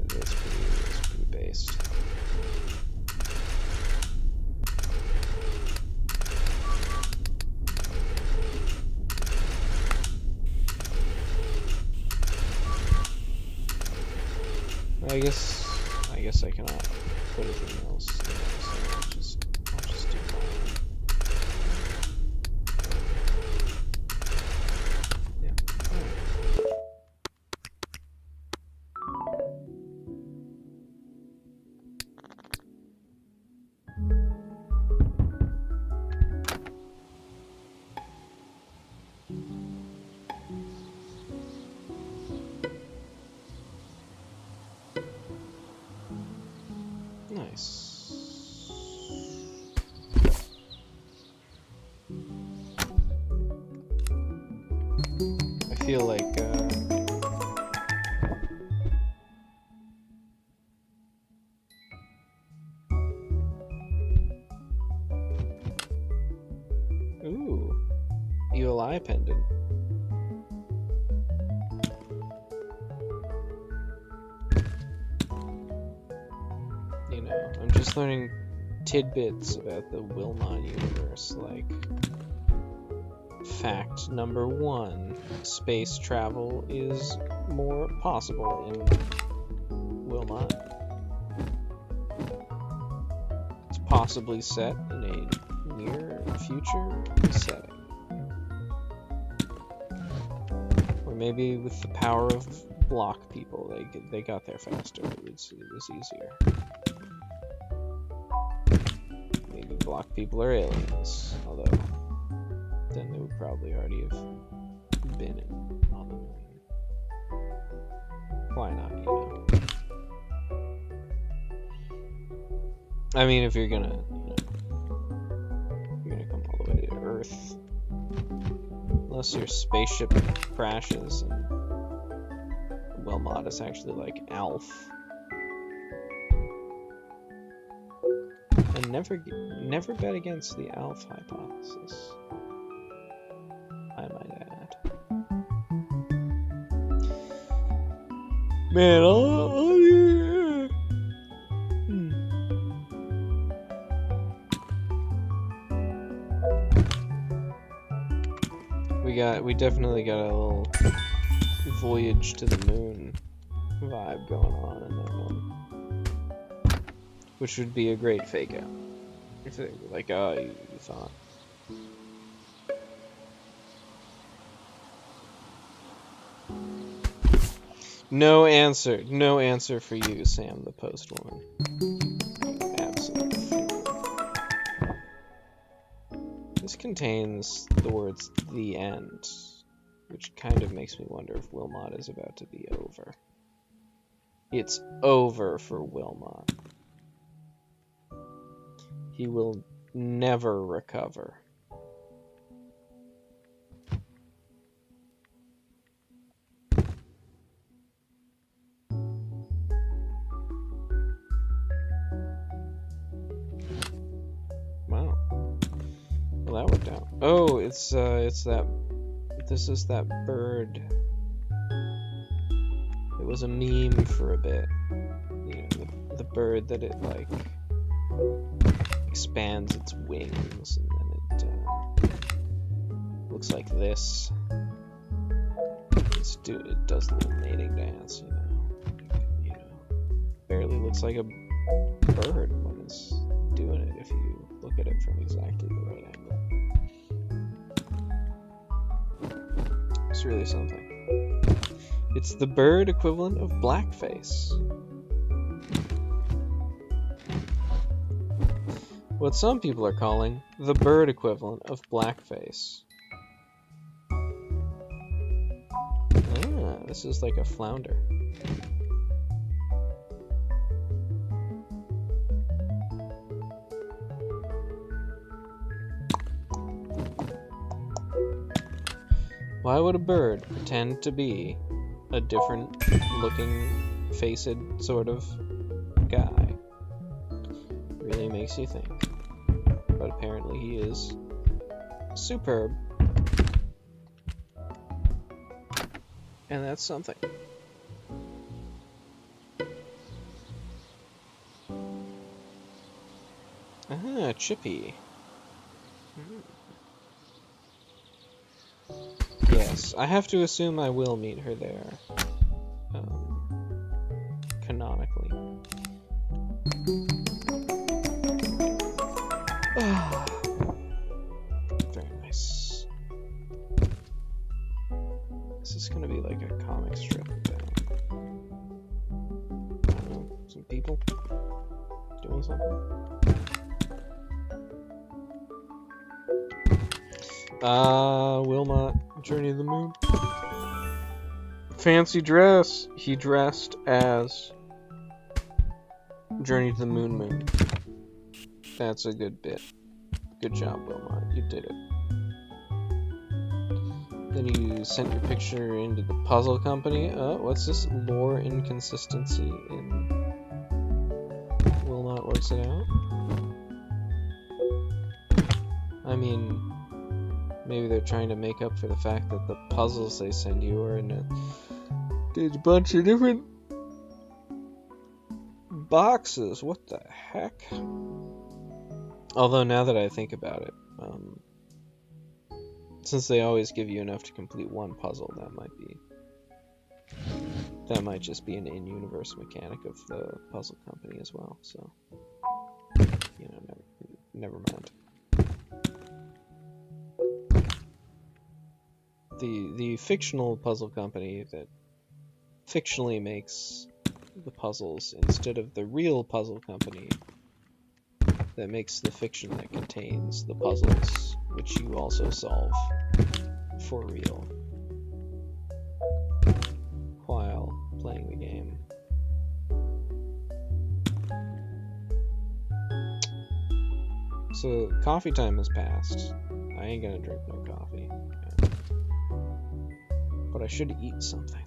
That's pretty based. I guess I cannot put anything else in there, so I'll just do mine. Yeah. Nice. I feel like ooh, evil eye pendant. You know, I'm just learning tidbits about the Wilmot universe, like fact number 1, space travel is more possible in Wilmot. It's possibly set in a near future setting. Or maybe with the power of block people, they got there faster. It was easier. Maybe block people are aliens, although then they would probably already have been on the moon. Why not, you know? I mean, if you're gonna, you're gonna come all the way to Earth. Unless your spaceship crashes and Wilmot is actually like Alf. And never bet against the Alf hypothesis, I might add. Man, we definitely got a little voyage to the moon vibe going on in that one. Which would be a great fake out. If they were like, oh, you thought. No answer. No answer for you, Sam the Postwoman. Absolutely. This contains the words "the end," which kind of makes me wonder if Wilmot is about to be over. It's over for Wilmot. He will never recover. Wow. Well, that worked out. Oh, it's that. This is that bird. It was a meme for a bit. You know, the bird that it like expands its wings and then it looks like this. It does a little mating dance, you know. Barely looks like a bird when it's doing it if you look at it from exactly the right angle. It's really something. It's the bird equivalent of blackface. What some people are calling the bird equivalent of blackface. Ah, this is like a flounder. Why would a bird pretend to be a different looking, faced sort of guy? Really makes you think. But apparently he is superb. And that's something. Ah, Chippy. Yes, I have to assume I will meet her there. Canonically. Very nice. This is gonna be like a comic strip about, I don't know, some people doing something. Wilmot, Journey to the Moon. Fancy dress. He dressed as Journey to the Moon. That's a good bit. Good job, Wilmot. You did it. Then you sent your picture into the puzzle company. What's this? Lore inconsistency in Wilmot works it out? I mean, maybe they're trying to make up for the fact that the puzzles they send you are in a bunch of different boxes. What the heck? Although now that I think about it, since they always give you enough to complete one puzzle, that might just be an in-universe mechanic of the puzzle company as well. So, you know, never mind. The fictional puzzle company that fictionally makes the puzzles instead of the real puzzle company that makes the fiction that contains the puzzles, which you also solve for real. So coffee time has passed. I ain't gonna drink no coffee. Yeah. But I should eat something.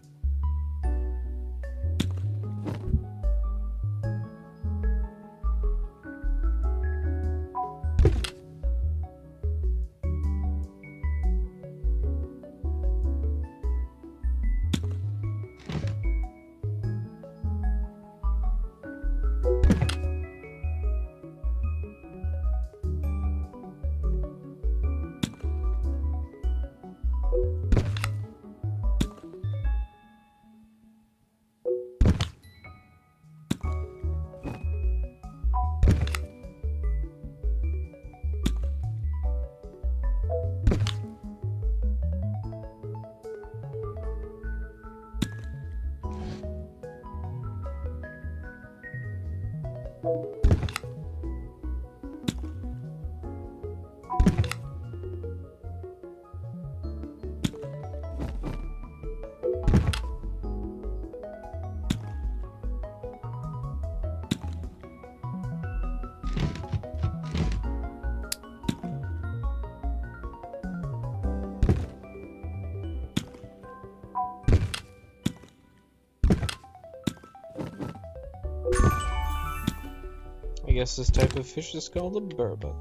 I guess this type of fish is called a burbot.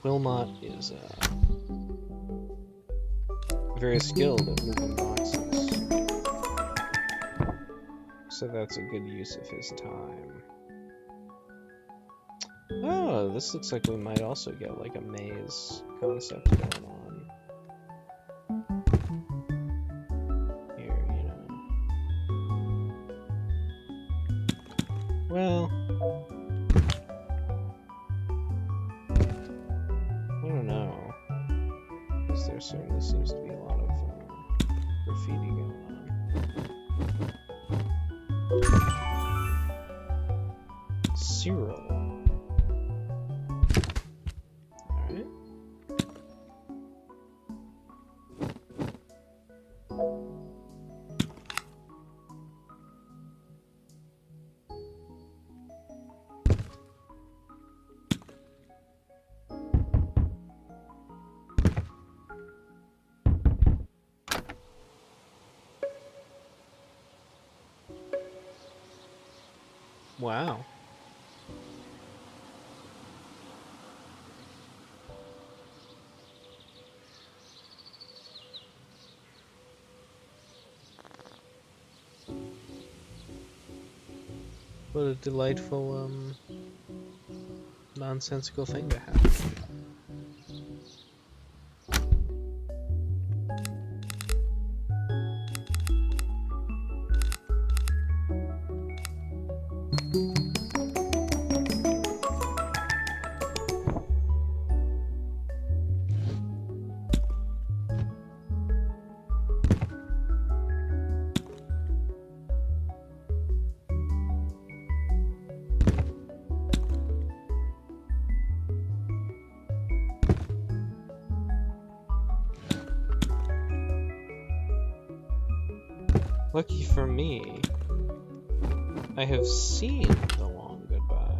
Wilmot is very skilled at moving boxes, so that's a good use of his time. Oh, this looks like we might also get like a maze concept going on here, you know. Well, I don't know, because there certainly seems to be a lot of graffiti going on. Cyril. Alright. Wow. What a delightful, nonsensical thing to happen. Lucky for me, I have seen The Long Goodbye.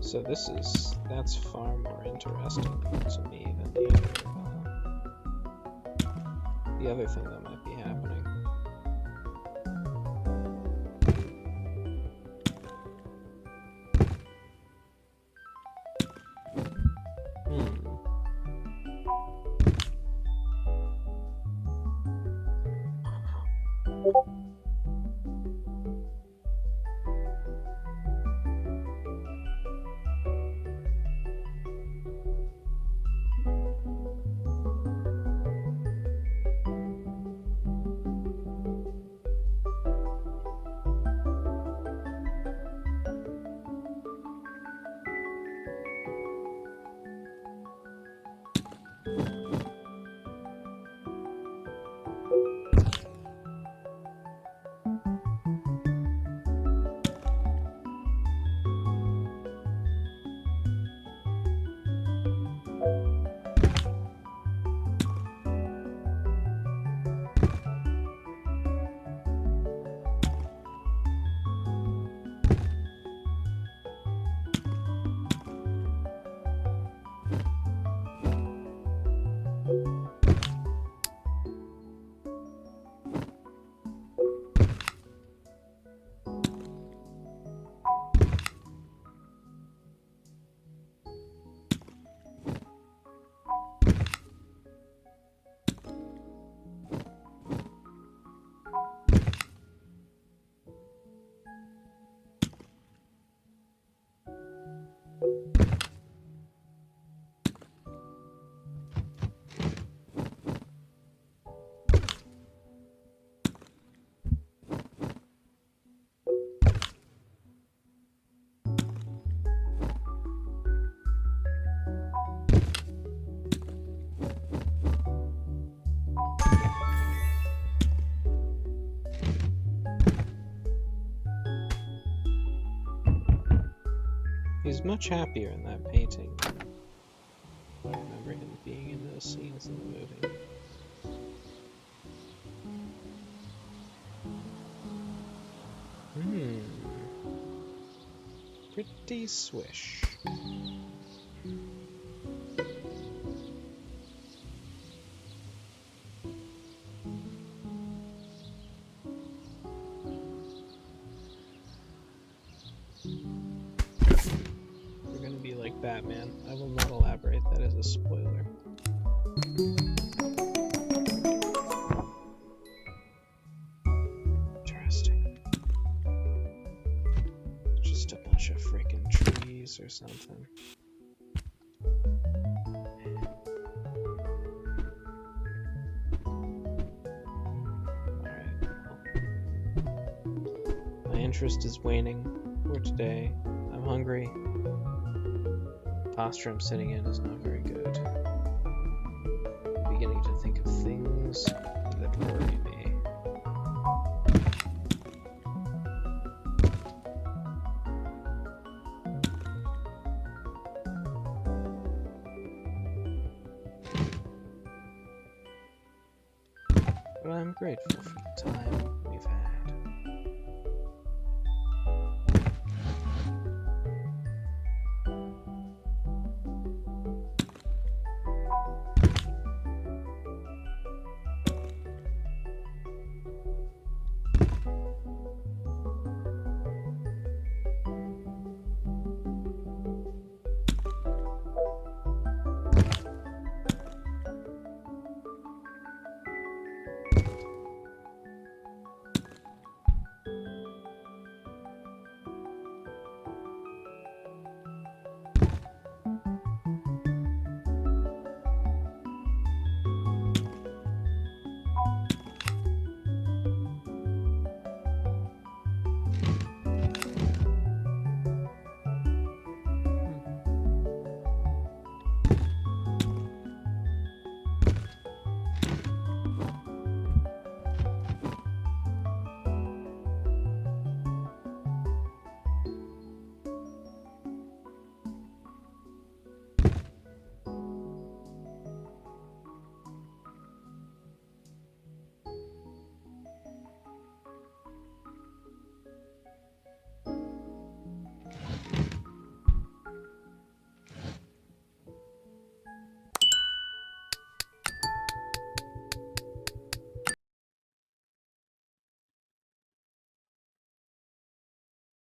So that's far more interesting to me than the other thing that might be happening. He's much happier in that painting. I remember him being in those scenes in the movie. Pretty swish. We're gonna be like Batman. I will not elaborate, that is a spoiler. Interesting. Just a bunch of freaking trees or something. Alright, well. My interest is waning for today. I'm hungry. The posture I'm sitting in is not very good. I'm beginning to think of things that worry me. But I'm grateful for the time we've had.